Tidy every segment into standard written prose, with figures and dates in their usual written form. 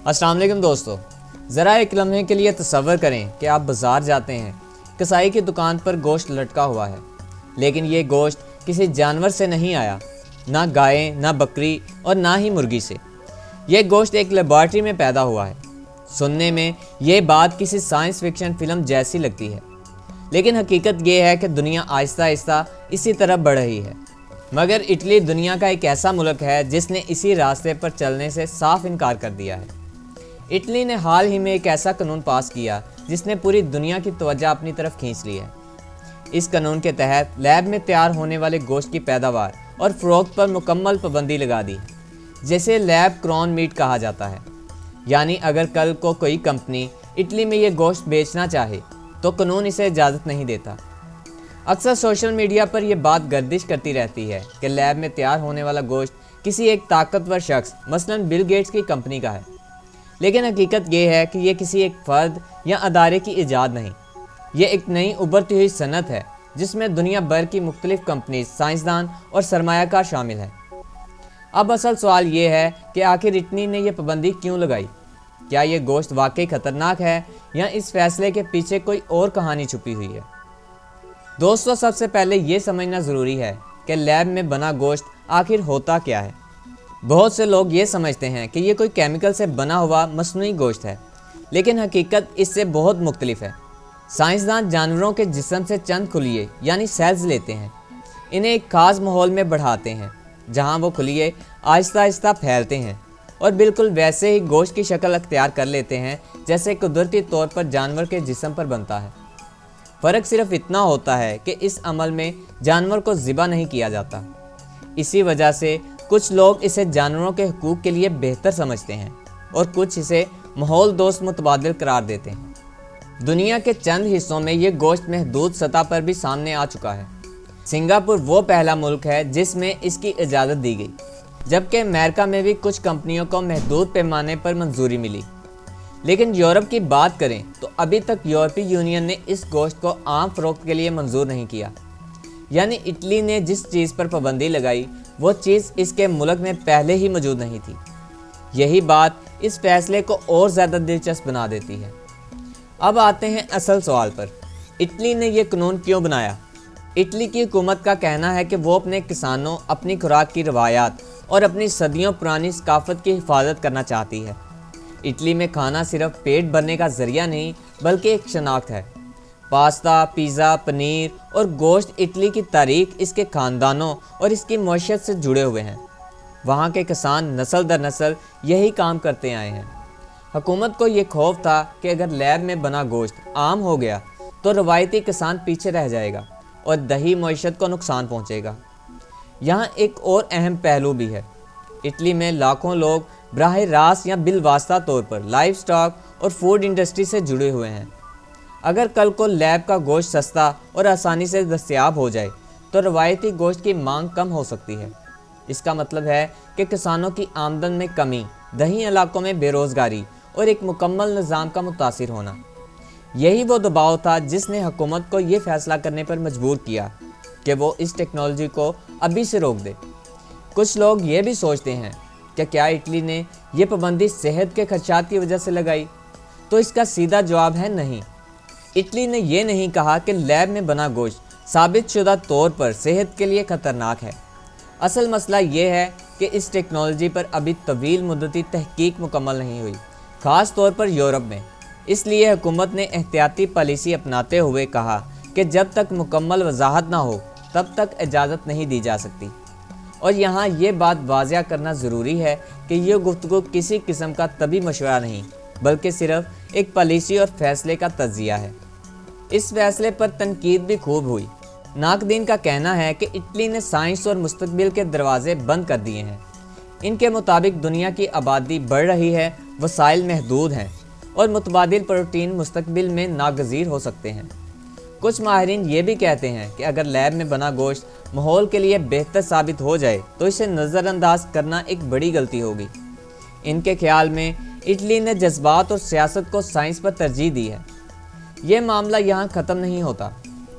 अस्सलाम वालेकुम दोस्तों, ज़रा एक लम्हे के लिए तसव्वुर करें कि आप बाज़ार जाते हैं, कसाई की दुकान पर गोश्त लटका हुआ है, लेकिन ये गोश्त किसी जानवर से नहीं आया, ना गाय, ना बकरी और ना ही मुर्गी से। यह गोश्त एक लेबॉर्ट्री में पैदा हुआ है। सुनने में ये बात किसी साइंस फिक्शन फिल्म जैसी लगती है, लेकिन हकीकत ये है कि दुनिया आहिस्ता आहिस्ता इसी तरफ बढ़ रही है। मगर इटली दुनिया का एक ऐसा मुल्क है जिसने इसी रास्ते पर चलने से साफ इनकार कर दिया है। इटली ने हाल ही में एक ऐसा कानून पास किया जिसने पूरी दुनिया की तवज्जो अपनी तरफ खींच ली है। इस कानून के तहत लैब में तैयार होने वाले गोश्त की पैदावार और फ़रोख्त पर मुकम्मल पाबंदी लगा दी, जिसे लैब ग्रोन मीट कहा जाता है। यानी अगर कल को कोई कंपनी इटली में ये गोश्त बेचना चाहे तो कानून इसे इजाज़त नहीं देता। अक्सर सोशल मीडिया पर यह बात गर्दिश करती रहती है कि लैब में तैयार होने वाला गोश्त किसी एक ताकतवर शख्स मसलन बिल गेट्स की कंपनी का है, लेकिन हकीकत ये है कि ये किसी एक फ़र्द या अदारे की ईजाद नहीं। ये एक नई उभरती हुई सनत है जिसमें दुनिया भर की मुख्तलिफ कंपनी, साइंसदान और सरमायाकार शामिल हैं। अब असल सवाल ये है कि आखिर इटली ने यह पाबंदी क्यों लगाई? क्या ये गोश्त वाकई ख़तरनाक है या इस फैसले के पीछे कोई और कहानी छुपी हुई है? दोस्तों, सबसे पहले ये समझना ज़रूरी है कि लैब में बना गोश्त आखिर होता क्या है। बहुत से लोग ये समझते हैं कि ये कोई केमिकल से बना हुआ मसनूई गोश्त है, लेकिन हकीकत इससे बहुत मुख्तलिफ है। साइंसदान जानवरों के जिस्म से चंद खुलिये यानी सेल्स लेते हैं, इन्हें एक ख़ास माहौल में बढ़ाते हैं जहाँ वो खुलिये आहिस्ता आहिस्ता फैलते हैं और बिल्कुल वैसे ही गोश्त की शक्ल अख्तियार कर लेते हैं जैसे कुदरती तौर पर जानवर के जिस्म पर बनता है। फ़र्क सिर्फ इतना होता है कि इस अमल में जानवर को ज़िबा नहीं किया जाता। इसी वजह से कुछ लोग इसे जानवरों के हकूक़ के लिए बेहतर समझते हैं और कुछ इसे माहौल दोस्त मुतबादिल करार देते हैं। दुनिया के चंद हिस्सों में ये गोश्त महदूद सतह पर भी सामने आ चुका है। सिंगापुर वो पहला मुल्क है जिसमें इसकी इजाज़त दी गई, जबकि अमेरिका में भी कुछ कंपनियों को महदूद पैमाने पर मंजूरी मिली। लेकिन यूरोप की बात करें तो अभी तक यूरोपीय यूनियन ने इस गोश्त को आम फ़रोख्त के लिए मंजूर नहीं किया। यानी इटली ने जिस चीज़ पर पाबंदी लगाई वो चीज़ इसके मुल्क में पहले ही मौजूद नहीं थी। यही बात इस फैसले को और ज़्यादा दिलचस्प बना देती है। अब आते हैं असल सवाल पर, इटली ने यह कानून क्यों बनाया? इटली की हुकूमत का कहना है कि वो अपने किसानों, अपनी खुराक की रवायात और अपनी सदियों पुरानी सकाफत की हिफाजत करना चाहती है। इटली में खाना सिर्फ पेट भरने का ज़रिया नहीं बल्कि एक शनाख्त है। पास्ता, पिज़्ज़ा, पनीर और गोश्त इटली की तारीख इसके ख़ानदानों और इसकी मईशत से जुड़े हुए हैं। वहाँ के किसान नस्ल दर नस्ल यही काम करते आए हैं। हुकूमत को ये खौफ था कि अगर लैब में बना गोश्त आम हो गया तो रवायती किसान पीछे रह जाएगा और दही मईशत को नुकसान पहुँचेगा। यहाँ एक और अहम पहलू भी है। इटली में लाखों लोग बराह रास्त या बिलवास्ता तौर पर लाइव स्टॉक और फूड इंडस्ट्री से जुड़े हुए हैं। अगर कल को लैब का गोश्त सस्ता और आसानी से दस्तयाब हो जाए तो रवायती गोश्त की मांग कम हो सकती है। इसका मतलब है कि किसानों की आमदन में कमी, दही इलाकों में बेरोज़गारी और एक मुकम्मल निज़ाम का मुतासिर होना, यही वो दबाव था जिसने हुकूमत को ये फ़ैसला करने पर मजबूर किया कि वो इस टेक्नोलॉजी को अभी से रोक दे। कुछ लोग ये भी सोचते हैं कि क्या इटली ने यह पाबंदी सेहत के खदशात की वजह से लगाई? तो इसका सीधा जवाब है नहीं। इटली ने यह नहीं कहा कि लैब में बना गोश्त साबित शुदा तौर पर सेहत के लिए ख़तरनाक है। असल मसला ये है कि इस टेक्नोलॉजी पर अभी तवील मुद्दती तहकीक मुकम्मल नहीं हुई, ख़ास तौर पर यूरोप में। इसलिए हुकूमत ने एहतियाती पॉलिसी अपनाते हुए कहा कि जब तक मुकम्मल वजाहत ना हो तब तक इजाज़त नहीं दी जा सकती। और यहाँ ये बात वाज़िया करना ज़रूरी है कि ये गुफ्तगू किसी किस्म का तबी मशवरा नहीं बल्कि सिर्फ एक पॉलिसी और फैसले का तज्ज़िया है। इस फैसले पर तनकीद भी खूब हुई। नाकदीन का कहना है कि इटली ने साइंस और मुस्तकबिल के दरवाजे बंद कर दिए हैं। इनके मुताबिक दुनिया की आबादी बढ़ रही है, वसाइल महदूद हैं और मुतबादिल प्रोटीन मुस्तकबिल में नागज़ीर हो सकते हैं। कुछ माहिरीन ये भी कहते हैं कि अगर लैब में बना गोश्त माहौल के लिए बेहतर साबित हो जाए तो इसे नज़रअंदाज करना एक बड़ी गलती होगी। इनके ख्याल में इटली ने जज्बात और सियासत को साइंस पर तरजीह दी है। ये मामला यहाँ ख़त्म नहीं होता।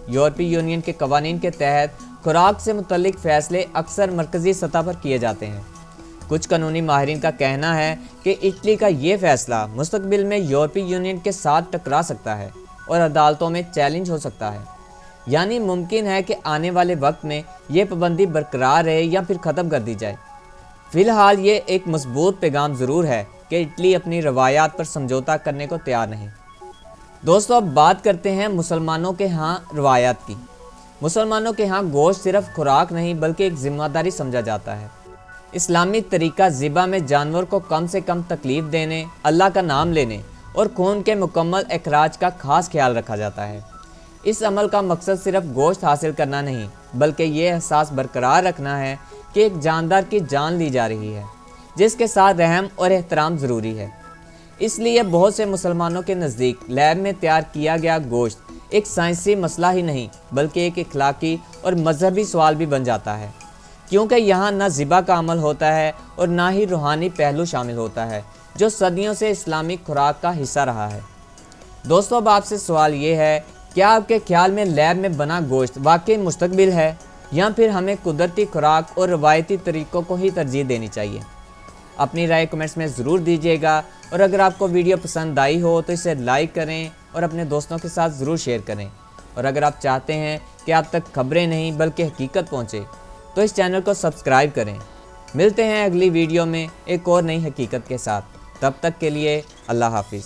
यूरोपीय यूनियन के कवानीन के तहत खुराक से मुतल्लिक फ़ैसले अक्सर मरकज़ी सतह पर किए जाते हैं। کچھ قانونی ماہرین کا کہنا ہے کہ اٹلی کا یہ فیصلہ مستقبل میں یورپی یونین کے ساتھ ٹکرا سکتا ہے اور عدالتوں میں چیلنج ہو سکتا ہے، یعنی ممکن ہے کہ آنے والے وقت میں یہ پابندی برقرار رہے یا پھر ختم کر دی جائے۔ فی الحال یہ ایک مضبوط پیغام ضرور ہے کہ اٹلی اپنی روایات پر سمجھوتہ کرنے کو تیار نہیں۔ دوستو، اب بات کرتے ہیں مسلمانوں کے ہاں روایات کی۔ مسلمانوں کے ہاں گوشت صرف خوراک نہیں بلکہ ایک ذمہ داری سمجھا جاتا ہے۔ اسلامی طریقہ ذبح میں جانور کو کم سے کم تکلیف دینے، اللہ کا نام لینے اور خون کے مکمل اخراج کا خاص خیال رکھا جاتا ہے۔ اس عمل کا مقصد صرف گوشت حاصل کرنا نہیں بلکہ یہ احساس برقرار رکھنا ہے کہ ایک جاندار کی جان لی جا رہی ہے جس کے ساتھ رحم اور احترام ضروری ہے۔ اس لیے بہت سے مسلمانوں کے نزدیک لیب میں تیار کیا گیا گوشت ایک سائنسی مسئلہ ہی نہیں بلکہ ایک اخلاقی اور مذہبی سوال بھی بن جاتا ہے، کیونکہ یہاں نہ ذبح کا عمل ہوتا ہے اور نہ ہی روحانی پہلو شامل ہوتا ہے جو صدیوں سے اسلامی خوراک کا حصہ رہا ہے۔ دوستو، اب آپ سے سوال یہ ہے، کیا آپ کے خیال میں لیب میں بنا گوشت واقعی مستقبل ہے یا پھر ہمیں قدرتی خوراک اور روایتی طریقوں کو ہی ترجیح دینی چاہیے؟ اپنی رائے کمنٹس میں ضرور دیجیے گا، اور اگر آپ کو ویڈیو پسند آئی ہو تو اسے لائک کریں اور اپنے دوستوں کے ساتھ ضرور شیئر کریں، اور اگر آپ چاہتے ہیں کہ آپ تک خبریں نہیں بلکہ حقیقت پہنچے تو اس چینل کو سبسکرائب کریں۔ ملتے ہیں اگلی ویڈیو میں ایک اور نئی حقیقت کے ساتھ، تب تک کے لیے اللہ حافظ۔